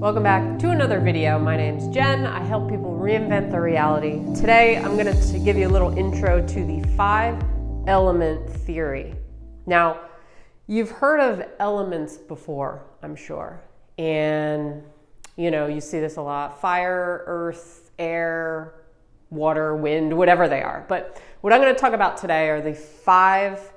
Welcome back to another video. My name's Jen. I help people reinvent their reality. Today, I'm going to give you a little intro to the 5-element theory. Now, you've heard of elements before, I'm sure. And, you see this a lot. Fire, earth, air, water, wind, whatever they are. But what I'm going to talk about today are the 5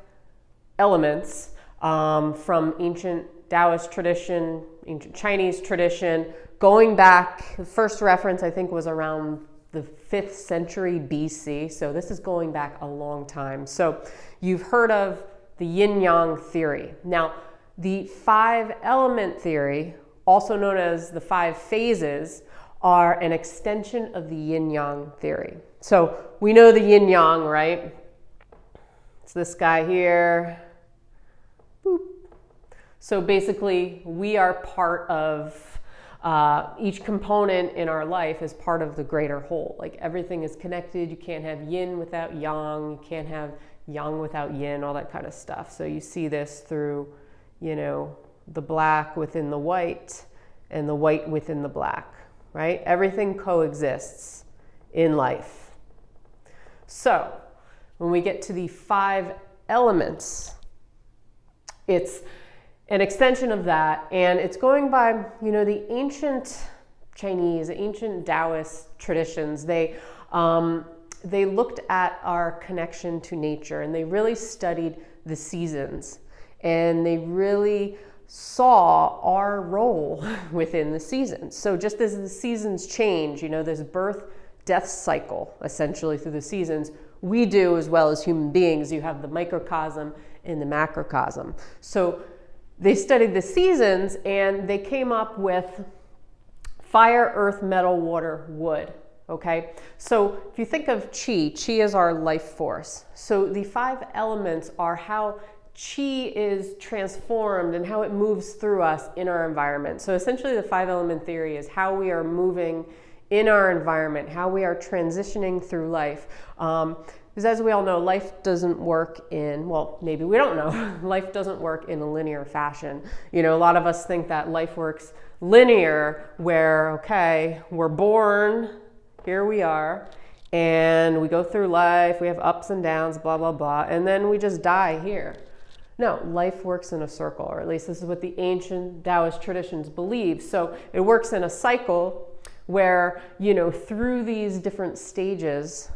elements from ancient Daoist tradition, ancient Chinese tradition, going back, the first reference I think was around the 5th century BC, so this is going back a long time. So you've heard of the Yin Yang Theory. Now, the 5-element theory, also known as the 5 phases, are an extension of the Yin Yang Theory. So we know the Yin Yang, right? It's this guy here. Boop. So basically, we are part of, each component in our life is part of the greater whole. Like everything is connected. You can't have yin without yang. You can't have yang without yin, all that kind of stuff. So you see this through, the black within the white and the white within the black, right? Everything coexists in life. So when we get to the 5 elements, it's an extension of that, and it's going by, the ancient Chinese, ancient Daoist traditions. They looked at our connection to nature, and they really studied the seasons, and they really saw our role within the seasons. So just as the seasons change, this birth-death cycle, essentially through the seasons, we do as well as human beings. You have the microcosm and the macrocosm. So they studied the seasons and they came up with fire, earth, metal, water, wood. Okay? So if you think of chi is our life force. So the 5 elements are how chi is transformed and how it moves through us in our environment. So essentially the 5-element theory is how we are moving in our environment, how we are transitioning through life. Because as we all know, life doesn't work in, well, maybe we don't know, life doesn't work in a linear fashion. A lot of us think that life works linear, where, okay, we're born, here we are, and we go through life, we have ups and downs, blah, blah, blah, and then we just die here. No, life works in a circle, or at least this is what the ancient Daoist traditions believe. So it works in a cycle where, through these different stages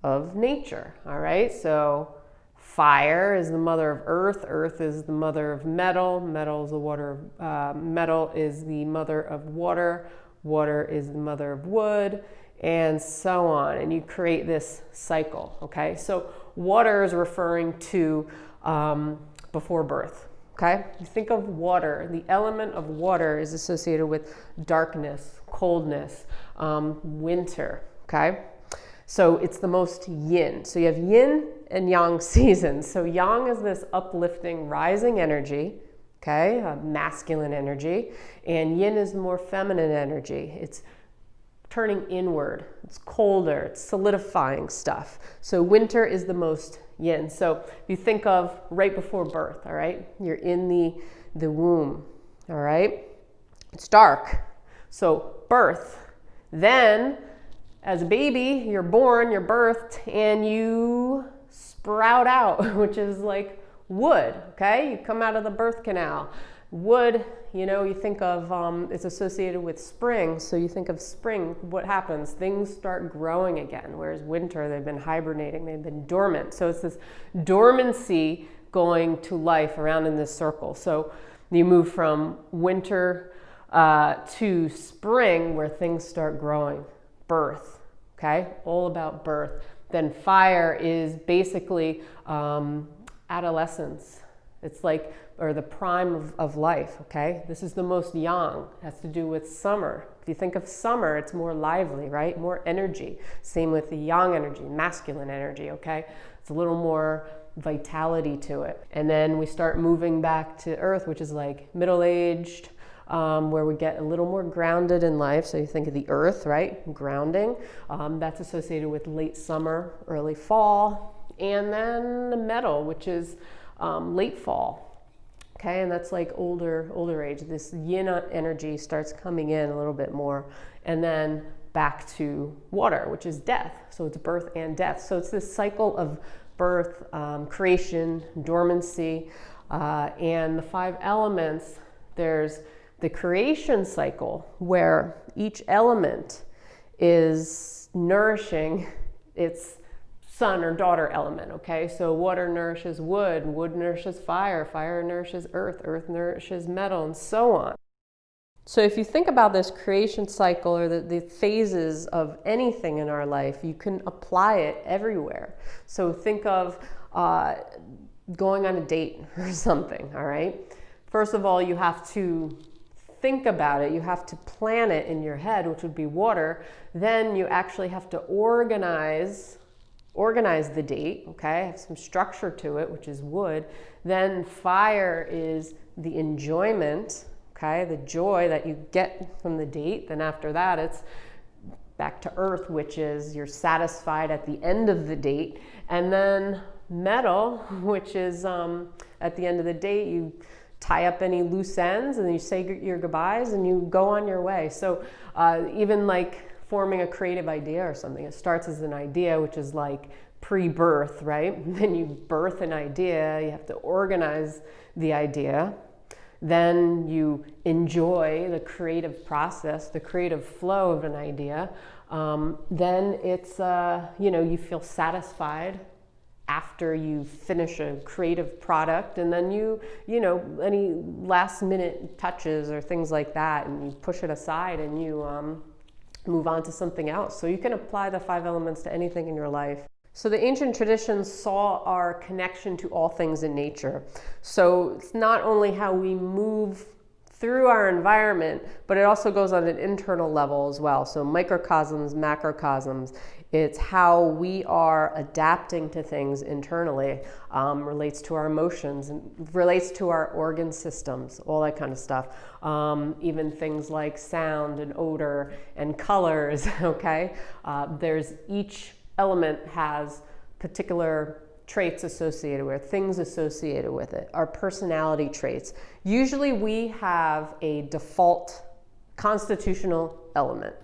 of nature, all right? So fire is the mother of earth, earth is the mother of metal, metal is the metal is the mother of water, water is the mother of wood, and so on. And you create this cycle, okay? So water is referring to before birth, okay? You think of water, the element of water is associated with darkness, coldness, winter, okay? So it's the most yin. So you have yin and yang seasons. So yang is this uplifting, rising energy, okay, masculine energy, and yin is more feminine energy. It's turning inward, it's colder, it's solidifying stuff. So winter is the most yin. So if you think of right before birth, all right, you're in the womb, all right, it's dark. So birth, then as a baby, you're born, you're birthed, and you sprout out, which is like wood, okay? You come out of the birth canal. Wood, you think of, it's associated with spring, so you think of spring, what happens? Things start growing again, whereas winter, they've been hibernating, they've been dormant. So it's this dormancy going to life around in this circle. So you move from winter to spring, where things start growing. Birth, okay? All about birth. Then fire is basically adolescence. It's like, or the prime of life, okay? This is the most yang. It has to do with summer. If you think of summer, it's more lively, right? More energy. Same with the yang energy, masculine energy, okay? It's a little more vitality to it. And then we start moving back to earth, which is like middle-aged, where we get a little more grounded in life. So you think of the earth, right? Grounding. That's associated with late summer, early fall. And then the metal, which is late fall. Okay, and that's like older age. This yin energy starts coming in a little bit more, and then back to water, which is death. So it's birth and death. So it's this cycle of birth, creation, dormancy, and the 5 elements. There's the creation cycle where each element is nourishing its son or daughter element, okay? So water nourishes wood, wood nourishes fire, fire nourishes earth, earth nourishes metal, and so on. So if you think about this creation cycle or the phases of anything in our life, you can apply it everywhere. So think of going on a date or something, all right? First of all, you have to think about it. You have to plan it in your head, which would be water. Then you actually have to organize the date, okay? Have some structure to it, which is wood. Then fire is the enjoyment, okay? The joy that you get from the date. Then after that, it's back to earth, which is you're satisfied at the end of the date. And then metal, which is at the end of the date, you tie up any loose ends and you say your goodbyes and you go on your way. So even like forming a creative idea or something, it starts as an idea, which is like pre-birth, right? Then you birth an idea, you have to organize the idea. Then you enjoy the creative process, the creative flow of an idea. Then it's, you feel satisfied after you finish a creative product, and then any last minute touches or things like that, and you push it aside and you move on to something else. So you can apply the 5 elements to anything in your life. So the ancient traditions saw our connection to all things in nature. So it's not only how we move through our environment, but it also goes on an internal level as well. So microcosms, macrocosms, it's how we are adapting to things internally, relates to our emotions, and relates to our organ systems, all that kind of stuff. Even things like sound and odor and colors, okay? There's each element has particular traits associated with it, things associated with it, our personality traits. Usually we have a default constitutional element.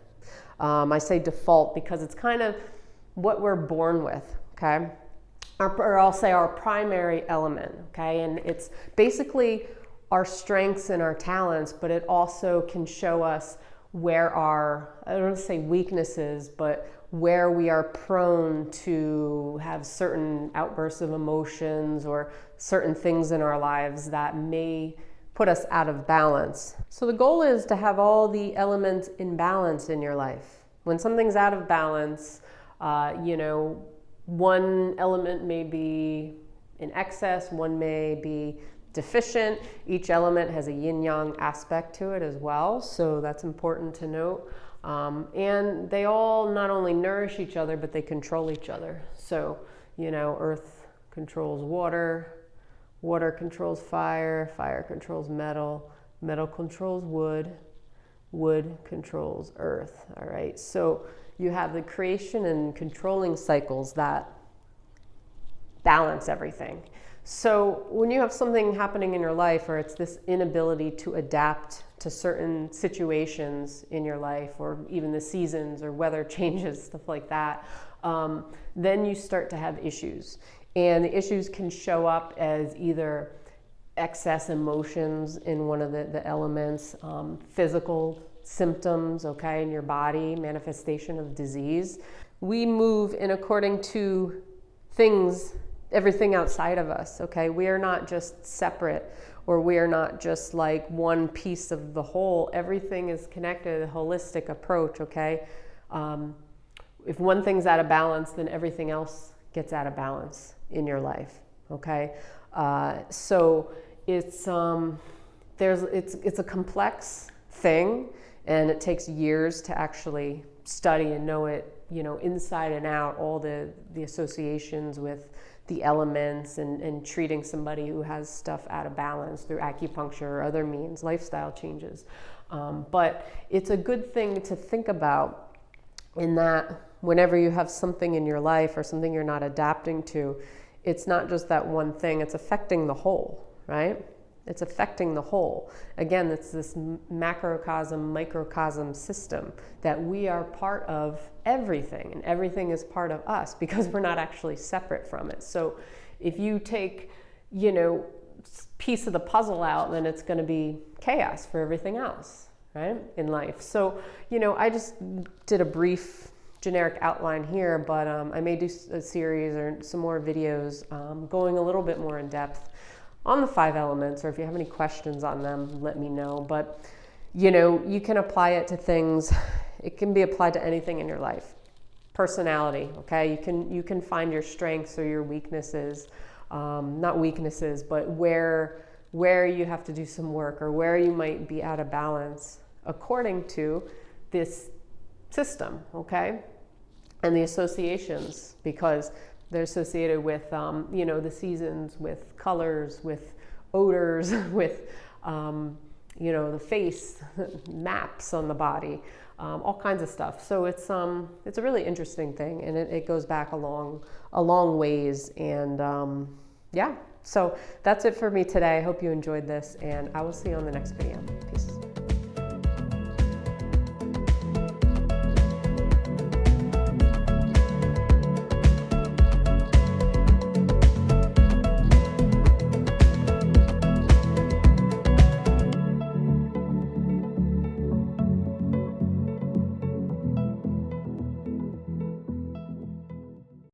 I say default because it's kind of what we're born with, okay? Or I'll say our primary element, okay? And it's basically our strengths and our talents, but it also can show us where our, I don't want to say weaknesses, but where we are prone to have certain outbursts of emotions or certain things in our lives that may put us out of balance. So the goal is to have all the elements in balance in your life. When something's out of balance, one element may be in excess, one may be deficient. Each element has a yin-yang aspect to it as well, so that's important to note. And they all not only nourish each other, but they control each other. So, earth controls water, water controls fire, fire controls metal, metal controls wood, wood controls earth, all right? So you have the creation and controlling cycles that balance everything. So when you have something happening in your life, or it's this inability to adapt to certain situations in your life, or even the seasons or weather changes, stuff like that, then you start to have issues. And the issues can show up as either excess emotions in one of the elements, physical symptoms, okay, in your body, manifestation of disease. We move in according to things, everything outside of us, okay? We are not just separate, or we are not just like one piece of the whole. Everything is connected, a holistic approach, okay? If one thing's out of balance, then everything else gets out of balance in your life, okay? So it's a complex thing, and it takes years to actually study and know it, inside and out, all the associations with the elements, and treating somebody who has stuff out of balance through acupuncture or other means, lifestyle changes. But it's a good thing to think about, in that whenever you have something in your life or something you're not adapting to, it's not just that one thing, it's affecting the whole, right? It's affecting the whole. Again, it's this macrocosm, microcosm system that we are part of everything, and everything is part of us because we're not actually separate from it. So if you take, piece of the puzzle out, then it's going to be chaos for everything else, right, in life. So, I just did a brief generic outline here, but I may do a series or some more videos going a little bit more in depth on the 5 elements, or if you have any questions on them, let me know. But, you can apply it to things. It can be applied to anything in your life. Personality, okay? You can find your strengths or your weaknesses, not weaknesses, but where you have to do some work or where you might be out of balance according to this system, okay? And the associations, because they're associated with, the seasons, with colors, with odors, with, the face, maps on the body, all kinds of stuff. So it's a really interesting thing, and it goes back a long ways. And yeah, so that's it for me today. I hope you enjoyed this, and I will see you on the next video. Peace.